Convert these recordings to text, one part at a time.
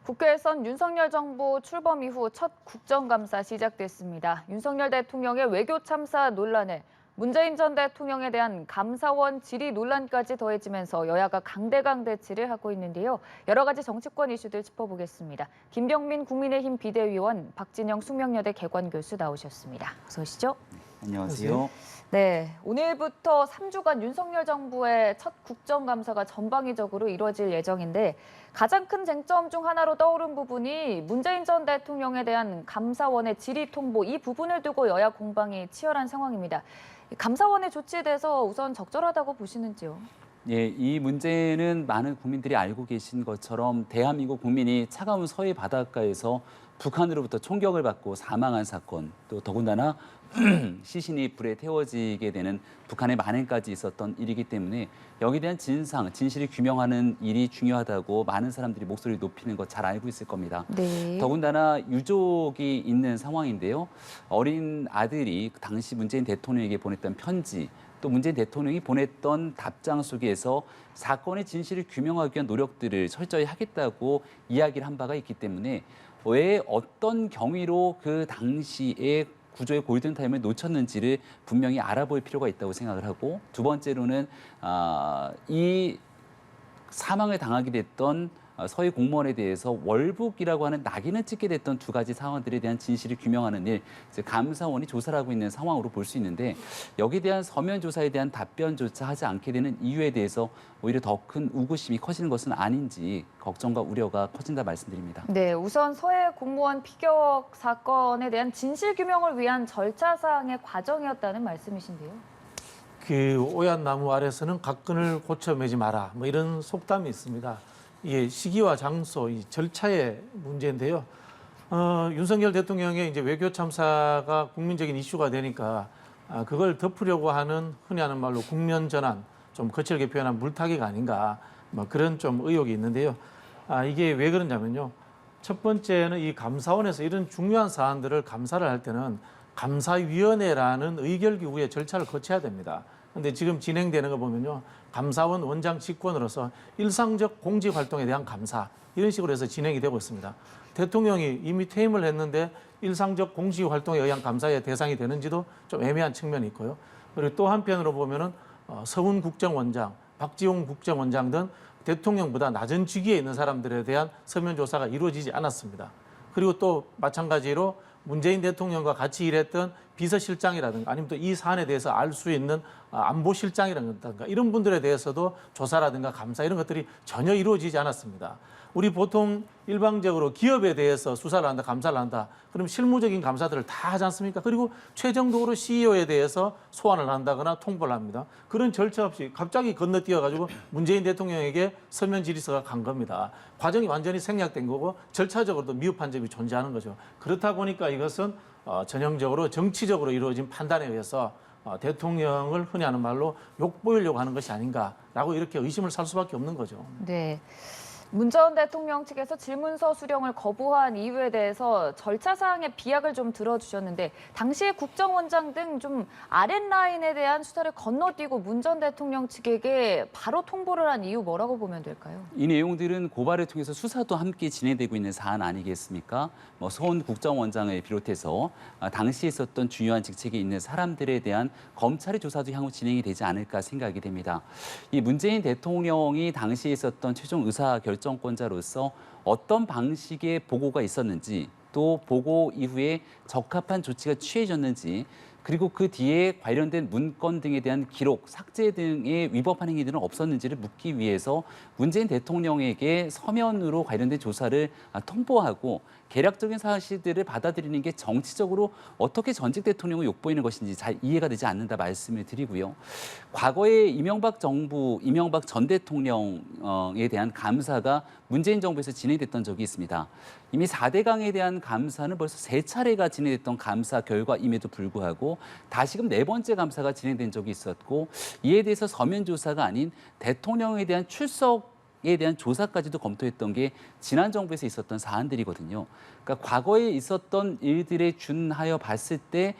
국회에선 윤석열 정부 출범 이후 첫 국정감사 시작됐습니다. 윤석열 대통령의 외교 참사 논란에 문재인 전 대통령에 대한 감사원 질의 논란까지 더해지면서 여야가 강대강 대치를 하고 있는데요. 여러 가지 정치권 이슈들 짚어보겠습니다. 김병민 국민의힘 비대위원, 박진영 숙명여대 개관교수 나오셨습니다. 어서 오시죠. 안녕하세요. 네, 오늘부터 3주간 윤석열 정부의 첫 국정감사가 전방위적으로 이루어질 예정인데 가장 큰 쟁점 중 하나로 떠오른 부분이 문재인 전 대통령에 대한 감사원의 질의 통보, 이 부분을 두고 여야 공방이 치열한 상황입니다. 감사원의 조치에 대해서 우선 적절하다고 보시는지요? 예, 이 문제는 많은 국민들이 알고 계신 것처럼 대한민국 국민이 차가운 서해 바닷가에서 북한으로부터 총격을 받고 사망한 사건, 또 더군다나 시신이 불에 태워지게 되는 북한의 만행까지 있었던 일이기 때문에 여기에 대한 진실을 규명하는 일이 중요하다고 많은 사람들이 목소리를 높이는 거 잘 알고 있을 겁니다. 네. 더군다나 유족이 있는 상황인데요. 어린 아들이 당시 문재인 대통령에게 보냈던 편지, 또 문재인 대통령이 보냈던 답장 속에서 사건의 진실을 규명하기 위한 노력들을 철저히 하겠다고 이야기를 한 바가 있기 때문에 왜 어떤 경위로 그 당시에 구조의 골든타임을 놓쳤는지를 분명히 알아볼 필요가 있다고 생각을 하고, 두 번째로는 이 사망을 당하게 됐던 서해 공무원에 대해서 월북이라고 하는 낙인을 찍게 됐던 두 가지 상황들에 대한 진실을 규명하는 일, 감사원이 조사를 하고 있는 상황으로 볼 수 있는데, 여기에 대한 서면 조사에 대한 답변조차 하지 않게 되는 이유에 대해서 오히려 더 큰 의구심이 커지는 것은 아닌지 걱정과 우려가 커진다 말씀드립니다. 네, 우선 서해 공무원 피격 사건에 대한 진실 규명을 위한 절차상의 과정이었다는 말씀이신데요. 그 오얏 나무 아래서는 각근을 고쳐 매지 마라, 뭐 이런 속담이 있습니다. 이게 시기와 장소, 이 절차의 문제인데요. 윤석열 대통령의 이제 외교 참사가 국민적인 이슈가 되니까 그걸 덮으려고 하는 흔히 하는 말로 국면 전환, 좀 거칠게 표현한 물타기가 아닌가, 뭐 그런 좀 의혹이 있는데요. 이게 왜 그러냐면요. 첫 번째는 이 감사원에서 이런 중요한 사안들을 감사를 할 때는 감사위원회라는 의결기구의 절차를 거쳐야 됩니다. 근데 지금 진행되는 거 보면요. 감사원 원장 직권으로서 일상적 공직 활동에 대한 감사, 이런 식으로 해서 진행이 되고 있습니다. 대통령이 이미 퇴임을 했는데 일상적 공직 활동에 의한 감사의 대상이 되는지도 좀 애매한 측면이 있고요. 그리고 또 한편으로 보면은 서훈 국정원장, 박지용 국정원장 등 대통령보다 낮은 직위에 있는 사람들에 대한 서면 조사가 이루어지지 않았습니다. 그리고 또 마찬가지로 문재인 대통령과 같이 일했던 비서실장이라든가 아니면 또 이 사안에 대해서 알 수 있는 안보실장이라든가 이런 분들에 대해서도 조사라든가 감사 이런 것들이 전혀 이루어지지 않았습니다. 우리 보통 일방적으로 기업에 대해서 수사를 한다, 감사를 한다. 그럼 실무적인 감사들을 다 하지 않습니까? 그리고 최종적으로 CEO에 대해서 소환을 한다거나 통보를 합니다. 그런 절차 없이 갑자기 건너뛰어가지고 문재인 대통령에게 서면 질의서가 간 겁니다. 과정이 완전히 생략된 거고 절차적으로도 미흡한 점이 존재하는 거죠. 그렇다 보니까 이것은 전형적으로 정치적으로 이루어진 판단에 의해서 대통령을 흔히 하는 말로 욕보이려고 하는 것이 아닌가라고 이렇게 의심을 살 수밖에 없는 거죠. 네. 문 전 대통령 측에서 질문서 수령을 거부한 이유에 대해서 절차상의 비약을 좀 들어주셨는데 당시에 국정원장 등 좀 아랫라인에 대한 수사를 건너뛰고 문 전 대통령 측에게 바로 통보를 한 이유 뭐라고 보면 될까요? 이 내용들은 고발을 통해서 수사도 함께 진행되고 있는 사안 아니겠습니까? 서훈 국정원장을 비롯해서 당시에 있었던 중요한 직책에 있는 사람들에 대한 검찰의 조사도 향후 진행이 되지 않을까 생각이 됩니다. 이 문재인 대통령이 당시에 있었던 최종 의사결정권자로서 어떤 방식의 보고가 있었는지, 또 보고 이후에 적합한 조치가 취해졌는지, 그리고 그 뒤에 관련된 문건 등에 대한 기록, 삭제 등의 위법한 행위들은 없었는지를 묻기 위해서 문재인 대통령에게 서면으로 관련된 조사를 통보하고 개략적인 사실들을 받아들이는 게 정치적으로 어떻게 전직 대통령을 욕보이는 것인지 잘 이해가 되지 않는다 말씀을 드리고요. 과거에 이명박 전 대통령에 대한 감사가 문재인 정부에서 진행됐던 적이 있습니다. 이미 4대강에 대한 감사는 벌써 3차례가 진행됐던 감사 결과임에도 불구하고 다시금 4번째 감사가 진행된 적이 있었고, 이에 대해서 서면 조사가 아닌 대통령에 대한 출석에 대한 조사까지도 검토했던 게 지난 정부에서 있었던 사안들이거든요. 그러니까 과거에 있었던 일들에 준하여 봤을 때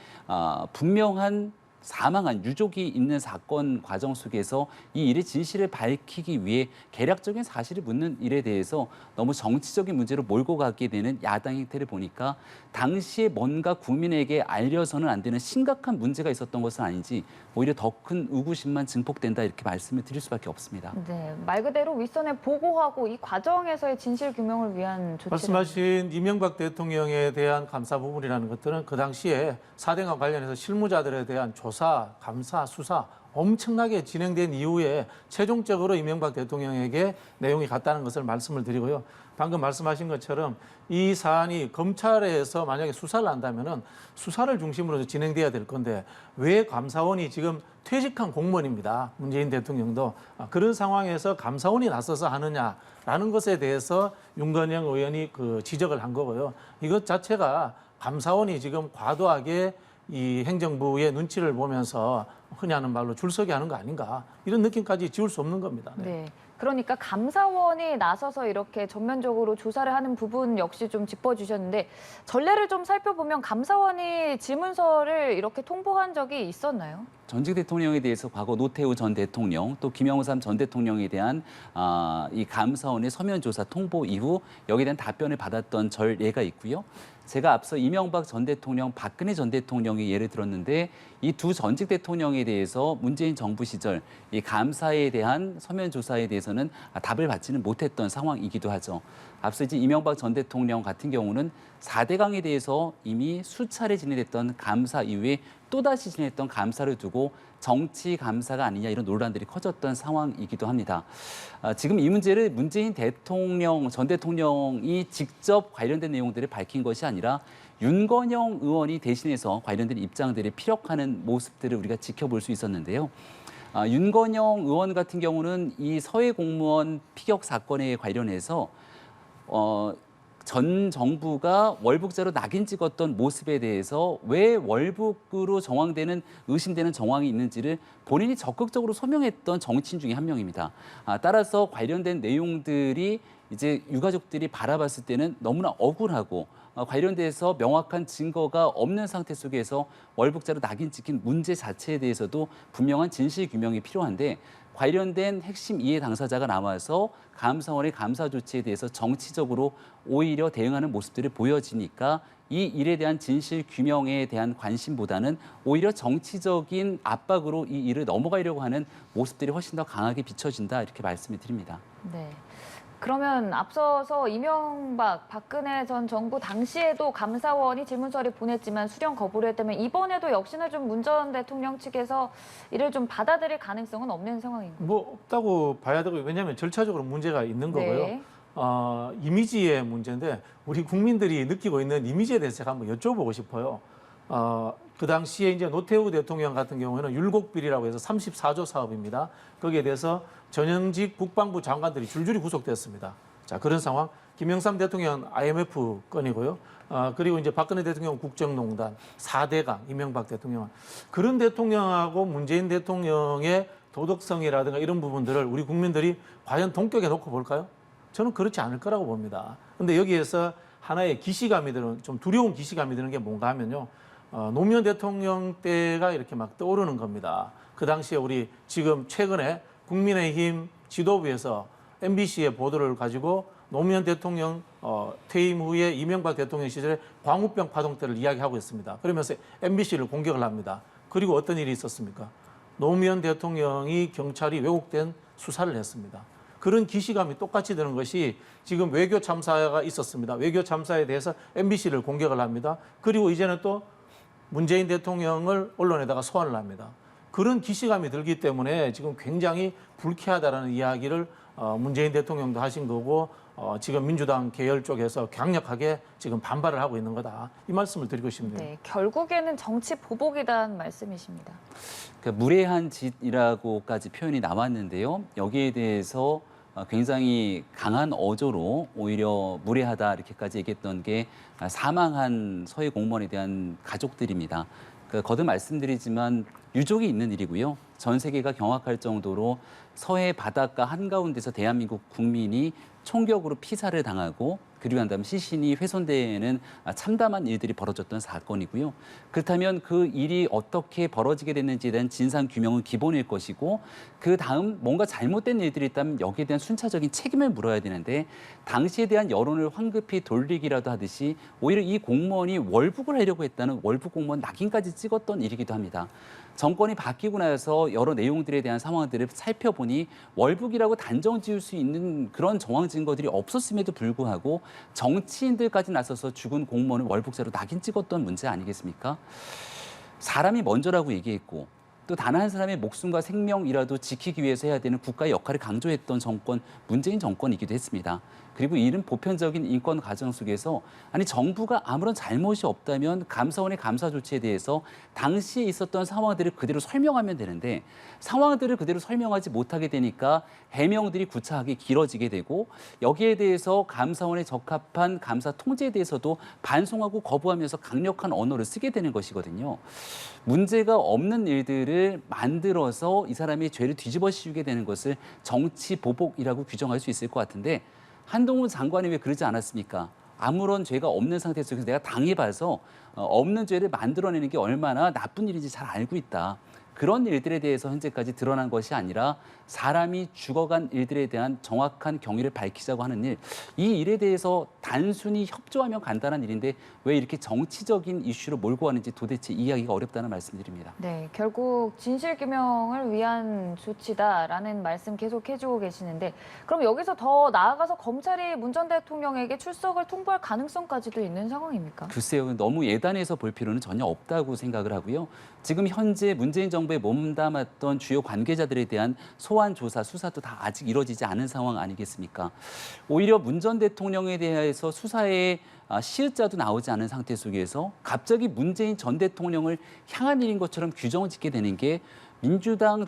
분명한 사망한 유족이 있는 사건 과정 속에서 이 일의 진실을 밝히기 위해 개략적인 사실을 묻는 일에 대해서 너무 정치적인 문제로 몰고 가게 되는 야당 행태를 보니까 당시에 뭔가 국민에게 알려서는 안 되는 심각한 문제가 있었던 것은 아닌지 오히려 더 큰 의구심만 증폭된다 이렇게 말씀을 드릴 수밖에 없습니다. 네, 말 그대로 윗선에 보고하고 이 과정에서의 진실 규명을 위한 조치. 말씀하신 이명박 대통령에 대한 감사 부분이라는 것들은 그 당시에 4대강 관련해서 실무자들에 대한 조사, 감사, 수사 엄청나게 진행된 이후에 최종적으로 이명박 대통령에게 내용이 갔다는 것을 말씀을 드리고요. 방금 말씀하신 것처럼 이 사안이 검찰에서 만약에 수사를 한다면은 수사를 중심으로 진행돼야 될 건데 왜 감사원이 지금 퇴직한 공무원입니다. 문재인 대통령도 그런 상황에서 감사원이 나서서 하느냐라는 것에 대해서 윤건영 의원이 그 지적을 한 거고요. 이것 자체가 감사원이 지금 과도하게 이 행정부의 눈치를 보면서 흔히 하는 말로 줄서기 하는 거 아닌가 이런 느낌까지 지울 수 없는 겁니다. 네. 네. 그러니까 감사원이 나서서 이렇게 전면적으로 조사를 하는 부분 역시 좀 짚어주셨는데 전례를 좀 살펴보면 감사원이 질문서를 이렇게 통보한 적이 있었나요? 전직 대통령에 대해서 과거 노태우 전 대통령 또 김영삼 전 대통령에 대한 이 감사원의 서면 조사 통보 이후 여기에 대한 답변을 받았던 전례가 있고요. 제가 앞서 이명박 전 대통령, 박근혜 전 대통령의 예를 들었는데 이 두 전직 대통령에 대해서 문재인 정부 시절 이 감사에 대한 서면 조사에 대해서는 답을 받지는 못했던 상황이기도 하죠. 앞서 이제 이명박 전 대통령 같은 경우는 4대강에 대해서 이미 수차례 진행됐던 감사 이후에 또다시 진행했던 감사를 두고 정치 감사가 아니냐 이런 논란들이 커졌던 상황이기도 합니다. 지금 이 문제를 문재인 대통령, 전 대통령이 직접 관련된 내용들을 밝힌 것이 아니라 윤건영 의원이 대신해서 관련된 입장들을 피력하는 모습들을 우리가 지켜볼 수 있었는데요. 윤건영 의원 같은 경우는 이 서해 공무원 피격 사건에 관련해서 전 정부가 월북자로 낙인 찍었던 모습에 대해서 왜 월북으로 정황되는 의심되는 정황이 있는지를 본인이 적극적으로 소명했던 정치인 중에 한 명입니다. 따라서 관련된 내용들이 이제 유가족들이 바라봤을 때는 너무나 억울하고 관련돼서 명확한 증거가 없는 상태 속에서 월북자로 낙인 찍힌 문제 자체에 대해서도 분명한 진실 규명이 필요한데 관련된 핵심 이해 당사자가 나와서 감사원의 감사 조치에 대해서 정치적으로 오히려 대응하는 모습들이 보여지니까 이 일에 대한 진실 규명에 대한 관심보다는 오히려 정치적인 압박으로 이 일을 넘어가려고 하는 모습들이 훨씬 더 강하게 비춰진다 이렇게 말씀을 드립니다. 네. 그러면 앞서서 이명박, 박근혜 전 정부 당시에도 감사원이 질문서를 보냈지만 수령 거부를 했다면 이번에도 역시나 좀 문 전 대통령 측에서 이를 좀 받아들일 가능성은 없는 상황인가요? 뭐 없다고 봐야 되고 왜냐하면 절차적으로 문제가 있는 거고요. 네. 이미지의 문제인데 우리 국민들이 느끼고 있는 이미지에 대해서 제가 한번 여쭤보고 싶어요. 그 당시에 이제 노태우 대통령 같은 경우에는 율곡비리라고 해서 34조 사업입니다. 거기에 대해서 전현직 국방부 장관들이 줄줄이 구속됐습니다. 자, 그런 상황. 김영삼 대통령 IMF 건이고요. 그리고 이제 박근혜 대통령 국정농단, 4대강, 이명박 대통령은 그런 대통령하고 문재인 대통령의 도덕성이라든가 이런 부분들을 우리 국민들이 과연 동격에 놓고 볼까요? 저는 그렇지 않을 거라고 봅니다. 근데 여기에서 하나의 기시감이 드는, 좀 두려운 기시감이 드는 게 뭔가 하면요. 노무현 대통령 때가 이렇게 막 떠오르는 겁니다. 그 당시에 우리 지금 최근에 국민의힘 지도부에서 MBC의 보도를 가지고 노무현 대통령 퇴임 후에 이명박 대통령 시절에 광우병 파동 때를 이야기하고 있습니다. 그러면서 MBC를 공격을 합니다. 그리고 어떤 일이 있었습니까? 노무현 대통령이 경찰이 왜곡된 수사를 했습니다. 그런 기시감이 똑같이 드는 것이 지금 외교 참사가 있었습니다. 외교 참사에 대해서 MBC를 공격을 합니다. 그리고 이제는 또 문재인 대통령을 언론에다가 소환을 합니다. 그런 기시감이 들기 때문에 지금 굉장히 불쾌하다라는 이야기를 문재인 대통령도 하신 거고 지금 민주당 계열 쪽에서 강력하게 지금 반발을 하고 있는 거다. 이 말씀을 드리고 싶네요. 네, 결국에는 정치 보복이다는 말씀이십니다. 그러니까 무례한 짓이라고까지 표현이 나왔는데요. 여기에 대해서 굉장히 강한 어조로 오히려 무례하다 이렇게까지 얘기했던 게 사망한 서해 공무원에 대한 가족들입니다. 거듭 말씀드리지만 유족이 있는 일이고요. 전 세계가 경악할 정도로 서해 바닷가 한가운데서 대한민국 국민이 총격으로 피살을 당하고 그리고 난 다음에 시신이 훼손되는 참담한 일들이 벌어졌던 사건이고요. 그렇다면 그 일이 어떻게 벌어지게 됐는지에 대한 진상 규명은 기본일 것이고 그 다음 뭔가 잘못된 일들이 있다면 여기에 대한 순차적인 책임을 물어야 되는데 당시에 대한 여론을 황급히 돌리기라도 하듯이 오히려 이 공무원이 월북을 하려고 했다는 월북 공무원 낙인까지 찍었던 일이기도 합니다. 정권이 바뀌고 나서 여러 내용들에 대한 상황들을 살펴보니 월북이라고 단정 지을 수 있는 그런 정황 증거들이 없었음에도 불구하고 정치인들까지 나서서 죽은 공무원을 월북자로 낙인 찍었던 문제 아니겠습니까? 사람이 먼저라고 얘기했고 또 단 한 사람의 목숨과 생명이라도 지키기 위해서 해야 되는 국가의 역할을 강조했던 정권, 문재인 정권이기도 했습니다. 그리고 이런 보편적인 인권 과정 속에서 아니 정부가 아무런 잘못이 없다면 감사원의 감사 조치에 대해서 당시에 있었던 상황들을 그대로 설명하면 되는데 상황들을 그대로 설명하지 못하게 되니까 해명들이 구차하게 길어지게 되고 여기에 대해서 감사원에 적합한 감사 통제에 대해서도 반송하고 거부하면서 강력한 언어를 쓰게 되는 것이거든요. 문제가 없는 일들을 만들어서 이 사람이 죄를 뒤집어 씌우게 되는 것을 정치 보복이라고 규정할 수 있을 것 같은데 한동훈 장관이 왜 그러지 않았습니까? 아무런 죄가 없는 상태 속에서 내가 당해봐서 없는 죄를 만들어내는 게 얼마나 나쁜 일인지 잘 알고 있다. 그런 일들에 대해서 현재까지 드러난 것이 아니라 사람이 죽어간 일들에 대한 정확한 경위를 밝히자고 하는 일, 이 일에 대해서 단순히 협조하면 간단한 일인데 왜 이렇게 정치적인 이슈로 몰고 가는지 도대체 이해하기가 어렵다는 말씀드립니다. 네, 결국 진실규명을 위한 조치다라는 말씀 계속 해주고 계시는데 그럼 여기서 더 나아가서 검찰이 문 전 대통령에게 출석을 통보할 가능성까지도 있는 상황입니까? 글쎄요, 너무 예단해서 볼 필요는 전혀 없다고 생각을 하고요. 지금 현재 문재인 정부에 몸담았던 주요 관계자들에 대한 소환 조사, 수사도 다 아직 이루어지지 않은 상황 아니겠습니까? 오히려 문 전 대통령에 대해서 수사에 시읒자도 나오지 않은 상태 속에서 갑자기 문재인 전 대통령을 향한 일인 것처럼 규정을 짓게 되는 게 민주당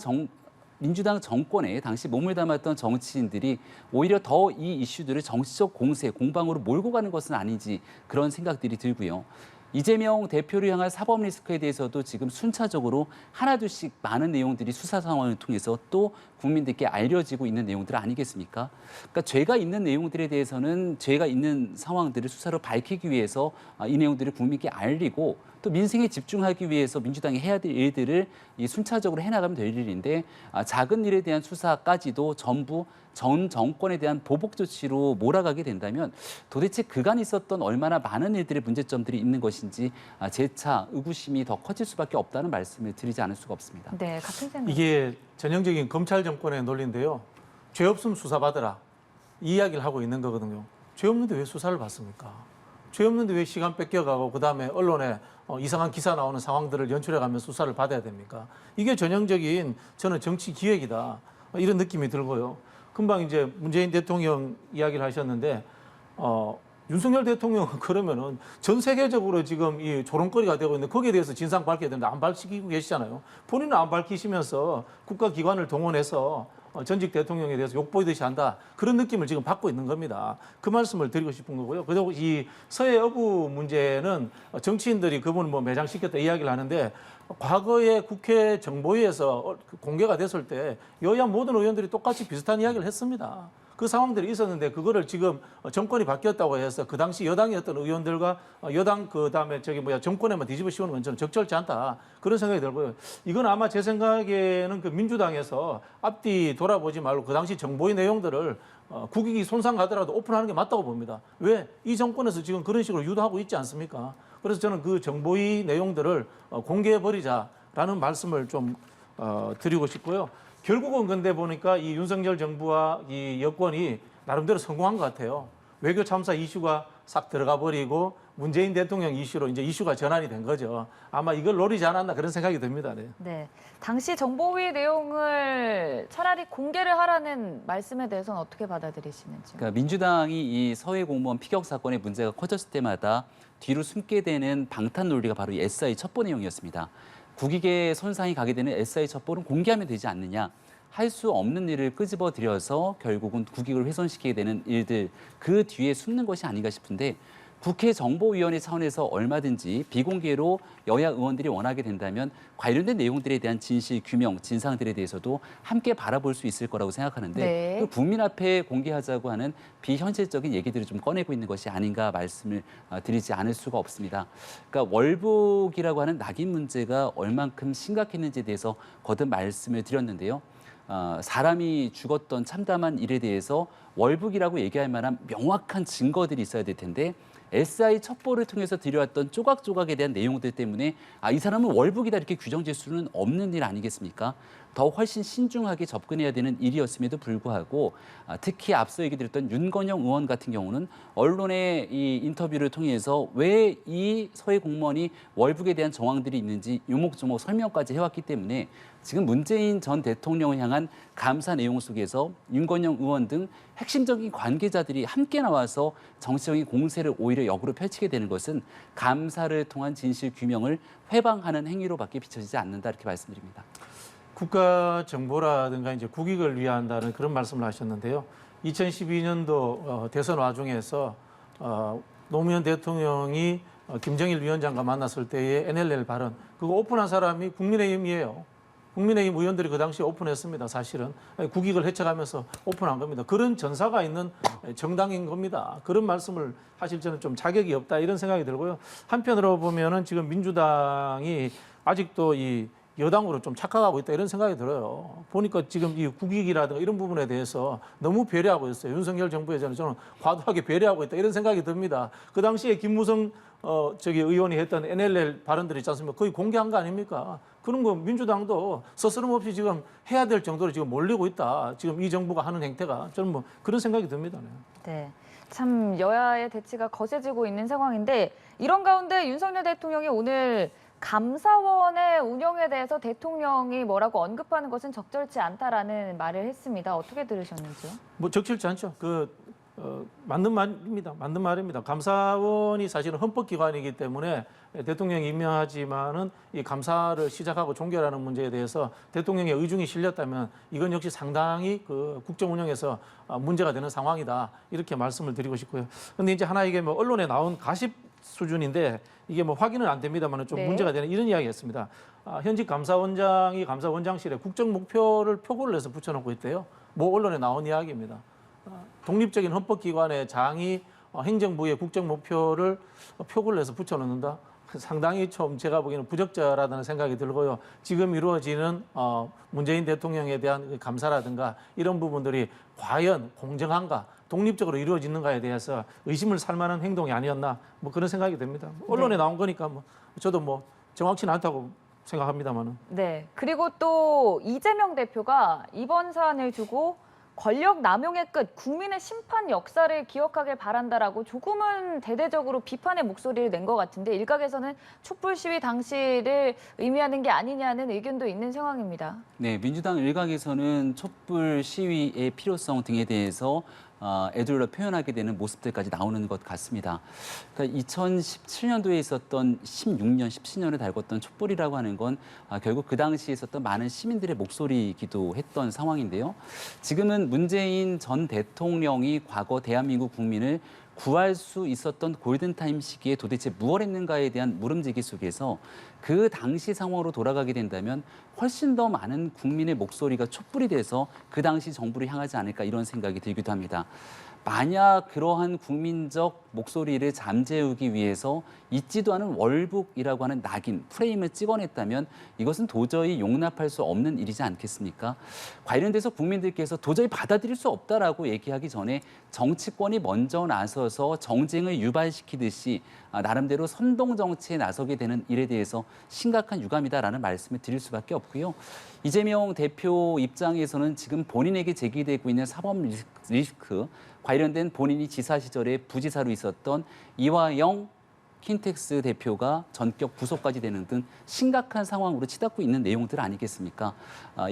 정권에 당시 몸을 담았던 정치인들이 오히려 더 이 이슈들을 정치적 공세, 공방으로 몰고 가는 것은 아닌지 그런 생각들이 들고요. 이재명 대표를 향한 사법 리스크에 대해서도 지금 순차적으로 하나둘씩 많은 내용들이 수사 상황을 통해서 또 국민들께 알려지고 있는 내용들 아니겠습니까? 그러니까 죄가 있는 내용들에 대해서는 죄가 있는 상황들을 수사로 밝히기 위해서 이 내용들을 국민께 알리고 또 민생에 집중하기 위해서 민주당이 해야 될 일들을 순차적으로 해나가면 될 일인데 작은 일에 대한 수사까지도 전부 전 정권에 대한 보복 조치로 몰아가게 된다면 도대체 그간 있었던 얼마나 많은 일들의 문제점들이 있는 것인지 재차 의구심이 더 커질 수밖에 없다는 말씀을 드리지 않을 수가 없습니다. 네, 같은 생각. 이게 전형적인 검찰 정권의 논리인데요. 죄 없으면 수사받으라. 이 이야기를 하고 있는 거거든요. 죄 없는데 왜 수사를 받습니까? 죄 없는데 왜 시간 뺏겨가고 그다음에 언론에 이상한 기사 나오는 상황들을 연출해가며 수사를 받아야 됩니까? 이게 전형적인 저는 정치 기획이다. 이런 느낌이 들고요. 금방 이제 문재인 대통령 이야기를 하셨는데 윤석열 대통령은 그러면은 전 세계적으로 지금 이 조롱거리가 되고 있는데 거기에 대해서 진상 밝혀야 되는데 안 밝히고 계시잖아요. 본인은 안 밝히시면서 국가기관을 동원해서 전직 대통령에 대해서 욕보이듯이 한다. 그런 느낌을 지금 받고 있는 겁니다. 그 말씀을 드리고 싶은 거고요. 그리고 이 서해 어부 문제는 정치인들이 그분을 뭐 매장시켰다 이야기를 하는데 과거에 국회 정보위에서 공개가 됐을 때 여야 모든 의원들이 똑같이 비슷한 이야기를 했습니다. 그 상황들이 있었는데 그거를 지금 정권이 바뀌었다고 해서 그 당시 여당이었던 의원들과 여당 그다음에 정권에만 뒤집어 씌우는 건 저는 적절치 않다. 그런 생각이 들고요. 이건 아마 제 생각에는 그 민주당에서 앞뒤 돌아보지 말고 그 당시 정보의 내용들을 국익이 손상하더라도 오픈하는 게 맞다고 봅니다. 왜? 이 정권에서 지금 그런 식으로 유도하고 있지 않습니까? 그래서 저는 그 정보의 내용들을 공개해버리자라는 말씀을 좀 드리고 싶고요. 결국은 근데 보니까 이 윤석열 정부와 이 여권이 나름대로 성공한 것 같아요. 외교 참사 이슈가 싹 들어가 버리고 문재인 대통령 이슈로 이제 이슈가 전환이 된 거죠. 아마 이걸 노리지 않았나 그런 생각이 듭니다. 네. 네, 당시 정보위 내용을 차라리 공개를 하라는 말씀에 대해서는 어떻게 받아들이시는지요? 그러니까 민주당이 이 서해 공무원 피격 사건의 문제가 커졌을 때마다 뒤로 숨게 되는 방탄 논리가 바로 이 SI 첩보 내용이었습니다. 국익에 손상이 가게 되는 SI 첩보는 공개하면 되지 않느냐. 할 수 없는 일을 끄집어 들여서 결국은 국익을 훼손시키게 되는 일들 그 뒤에 숨는 것이 아닌가 싶은데 국회 정보위원회 차원에서 얼마든지 비공개로 여야 의원들이 원하게 된다면 관련된 내용들에 대한 진실 규명, 진상들에 대해서도 함께 바라볼 수 있을 거라고 생각하는데 네. 그 국민 앞에 공개하자고 하는 비현실적인 얘기들을 좀 꺼내고 있는 것이 아닌가 말씀을 드리지 않을 수가 없습니다. 그러니까 월북이라고 하는 낙인 문제가 얼만큼 심각했는지에 대해서 거듭 말씀을 드렸는데요. 사람이 죽었던 참담한 일에 대해서 월북이라고 얘기할 만한 명확한 증거들이 있어야 될 텐데 SI 첩보를 통해서 들여왔던 조각조각에 대한 내용들 때문에 이 사람은 월북이다 이렇게 규정질 수는 없는 일 아니겠습니까? 더 훨씬 신중하게 접근해야 되는 일이었음에도 불구하고 특히 앞서 얘기 드렸던 윤건영 의원 같은 경우는 언론의 이 인터뷰를 통해서 왜 이 서해 공무원이 월북에 대한 정황들이 있는지 요목조목 설명까지 해왔기 때문에 지금 문재인 전 대통령을 향한 감사 내용 속에서 윤건영 의원 등 핵심적인 관계자들이 함께 나와서 정치적인 공세를 오히려 역으로 펼치게 되는 것은 감사를 통한 진실 규명을 회방하는 행위로밖에 비춰지지 않는다 이렇게 말씀드립니다. 국가 정보라든가 이제 국익을 위한다는 그런 말씀을 하셨는데요. 2012년도 대선 와중에서 노무현 대통령이 김정일 위원장과 만났을 때의 NLL 발언, 그거 오픈한 사람이 국민의힘이에요. 국민의힘 의원들이 그 당시에 오픈했습니다. 사실은 국익을 해쳐가면서 오픈한 겁니다. 그런 전사가 있는 정당인 겁니다. 그런 말씀을 하실 저는 좀 자격이 없다 이런 생각이 들고요. 한편으로 보면은 지금 민주당이 아직도 이 여당으로 좀 착각하고 있다 이런 생각이 들어요. 보니까 지금 이 국익이라든가 이런 부분에 대해서 너무 배려하고 있어요. 윤석열 정부에 저는 과도하게 배려하고 있다 이런 생각이 듭니다. 그 당시에 김무성 의원이 했던 NLL 발언들이 있지 않습니까? 거의 공개한 거 아닙니까? 그런 거 민주당도 스스럼없이 지금 해야 될 정도로 지금 몰리고 있다. 지금 이 정부가 하는 행태가 저는 뭐 그런 생각이 듭니다. 네. 참 여야의 대치가 거세지고 있는 상황인데 이런 가운데 윤석열 대통령이 오늘 감사원의 운영에 대해서 대통령이 뭐라고 언급하는 것은 적절치 않다라는 말을 했습니다. 어떻게 들으셨는지요? 뭐 적절치 않죠. 맞는 말입니다. 맞는 말입니다. 감사원이 사실은 헌법기관이기 때문에 대통령이 임명하지만은 이 감사를 시작하고 종결하는 문제에 대해서 대통령의 의중이 실렸다면 이건 역시 상당히 그 국정 운영에서 문제가 되는 상황이다. 이렇게 말씀을 드리고 싶고요. 근데 이제 하나 이게 뭐 언론에 나온 가십 수준인데 이게 뭐 확인은 안 됩니다만 좀 네. 문제가 되는 이런 이야기였습니다. 현직 감사원장이 감사원장실에 국정 목표를 표고를 해서 붙여놓고 있대요. 뭐 언론에 나온 이야기입니다. 독립적인 헌법기관의 장이 행정부의 국정 목표를 표고를 해서 붙여놓는다. 상당히 좀 제가 보기에는 부적절하다는 생각이 들고요. 지금 이루어지는 문재인 대통령에 대한 감사라든가 이런 부분들이 과연 공정한가, 독립적으로 이루어지는가에 대해서 의심을 살 만한 행동이 아니었나 뭐 그런 생각이 듭니다. 언론에 나온 거니까 뭐 저도 뭐 정확치는 않다고 생각합니다만은. 네. 그리고 또 이재명 대표가 이번 사안을 두고 권력 남용의 끝, 국민의 심판 역사를 기억하길 바란다라고 조금은 대대적으로 비판의 목소리를 낸 것 같은데 일각에서는 촛불 시위 당시를 의미하는 게 아니냐는 의견도 있는 상황입니다. 네, 민주당 일각에서는 촛불 시위의 필요성 등에 대해서 애둘러 표현하게 되는 모습들까지 나오는 것 같습니다. 그러니까 2017년도에 있었던 16년, 17년을 달궜던 촛불이라고 하는 건 결국 그 당시에 있었던 많은 시민들의 목소리이기도 했던 상황인데요. 지금은 문재인 전 대통령이 과거 대한민국 국민을 구할 수 있었던 골든타임 시기에 도대체 무엇 했는가에 대한 물음제기 속에서 그 당시 상황으로 돌아가게 된다면 훨씬 더 많은 국민의 목소리가 촛불이 돼서 그 당시 정부를 향하지 않을까 이런 생각이 들기도 합니다. 만약 그러한 국민적 목소리를 잠재우기 위해서 있지도 않은 월북이라고 하는 낙인, 프레임을 찍어냈다면 이것은 도저히 용납할 수 없는 일이지 않겠습니까? 관련돼서 국민들께서 도저히 받아들일 수 없다라고 얘기하기 전에 정치권이 먼저 나서서 정쟁을 유발시키듯이 나름대로 선동 정치에 나서게 되는 일에 대해서 심각한 유감이다라는 말씀을 드릴 수밖에 없고요. 이재명 대표 입장에서는 지금 본인에게 제기되고 있는 사법 리스크, 관련된 본인이 지사 시절에 부지사로 있었던 이화영 킨텍스 대표가 전격 구속까지 되는 등 심각한 상황으로 치닫고 있는 내용들 아니겠습니까?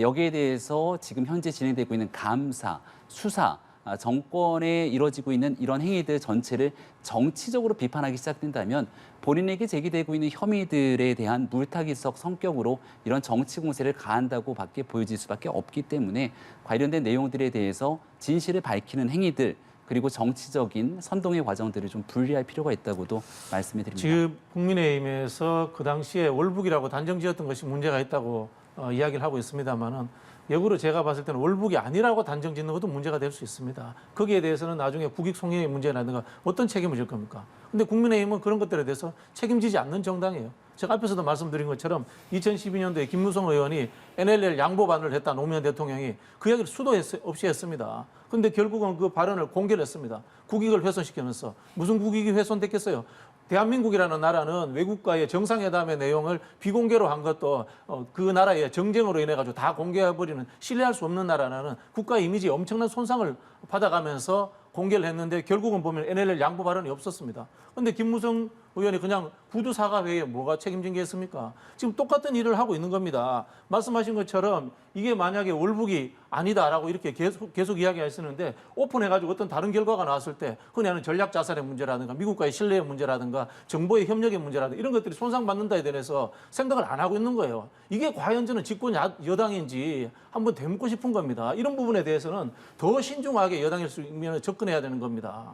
여기에 대해서 지금 현재 진행되고 있는 감사, 수사, 정권에 이뤄지고 있는 이런 행위들 전체를 정치적으로 비판하기 시작된다면 본인에게 제기되고 있는 혐의들에 대한 물타기성 성격으로 이런 정치 공세를 가한다고 밖에 보여질 수밖에 없기 때문에 관련된 내용들에 대해서 진실을 밝히는 행위들, 그리고 정치적인 선동의 과정들을 좀 분리할 필요가 있다고도 말씀을 드립니다. 지금 국민의힘에서 그 당시에 월북이라고 단정지었던 것이 문제가 있다고 이야기를 하고 있습니다만은 역으로 제가 봤을 때는 월북이 아니라고 단정짓는 것도 문제가 될 수 있습니다. 거기에 대해서는 나중에 국익 송영의 문제라든가 어떤 책임을 질 겁니까? 근데 국민의힘은 그런 것들에 대해서 책임지지 않는 정당이에요. 제가 앞에서도 말씀드린 것처럼 2012년도에 김무성 의원이 NLL 양보반을 했다 노무현 대통령이 그 이야기를 수도 없이 했습니다. 근데 결국은 그 발언을 공개를 했습니다. 국익을 훼손시키면서 무슨 국익이 훼손됐겠어요? 대한민국이라는 나라는 외국과의 정상회담의 내용을 비공개로 한 것도 그 나라의 정쟁으로 인해 가지고 다 공개해버리는 신뢰할 수 없는 나라는 국가 이미지에 엄청난 손상을 받아가면서 공개를 했는데 결국은 보면 NLL 양보 발언이 없었습니다. 그런데 김무성 의원이 그냥 구두 사과 회의에 뭐가 책임진 게 있습니까? 지금 똑같은 일을 하고 있는 겁니다. 말씀하신 것처럼 이게 만약에 월북이 아니다라고 이렇게 계속 이야기하시는데 오픈해가지고 어떤 다른 결과가 나왔을 때 흔히 하는 전략 자살의 문제라든가 미국과의 신뢰의 문제라든가 정보의 협력의 문제라든가 이런 것들이 손상받는다에 대해서 생각을 안 하고 있는 거예요. 이게 과연 저는 집권 여당인지 한번 되묻고 싶은 겁니다. 이런 부분에 대해서는 더 신중하게 여당일 수 있는 접근해야 되는 겁니다.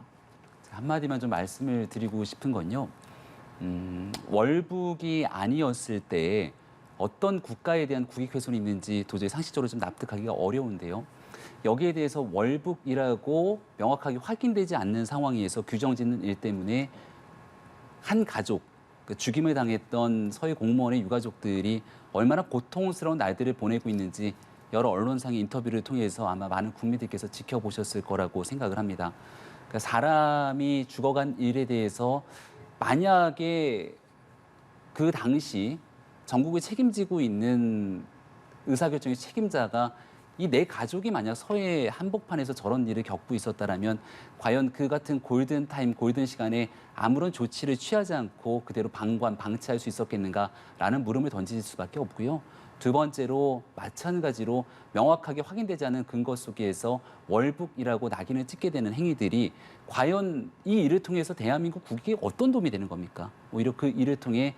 한마디만 좀 말씀을 드리고 싶은 건요. 월북이 아니었을 때 어떤 국가에 대한 국익 훼손이 있는지 도저히 상식적으로 좀 납득하기가 어려운데요. 여기에 대해서 월북이라고 명확하게 확인되지 않는 상황에서 규정짓는 일 때문에 한 가족, 죽임을 당했던 서해 공무원의 유가족들이 얼마나 고통스러운 날들을 보내고 있는지 여러 언론상의 인터뷰를 통해서 아마 많은 국민들께서 지켜보셨을 거라고 생각을 합니다. 그러니까 사람이 죽어간 일에 대해서 만약에 그 당시 전국을 책임지고 있는 의사결정의 책임자가 이 내 가족이 만약 서해 한복판에서 저런 일을 겪고 있었다라면 과연 그 같은 골든타임, 골든 시간에 아무런 조치를 취하지 않고 그대로 방치할 수 있었겠는가라는 물음을 던질 수밖에 없고요. 두 번째로 마찬가지로 명확하게 확인되지 않은 근거 속에서 월북이라고 낙인을 찍게 되는 행위들이 과연 이 일을 통해서 대한민국 국익에 어떤 도움이 되는 겁니까? 오히려 그 일을 통해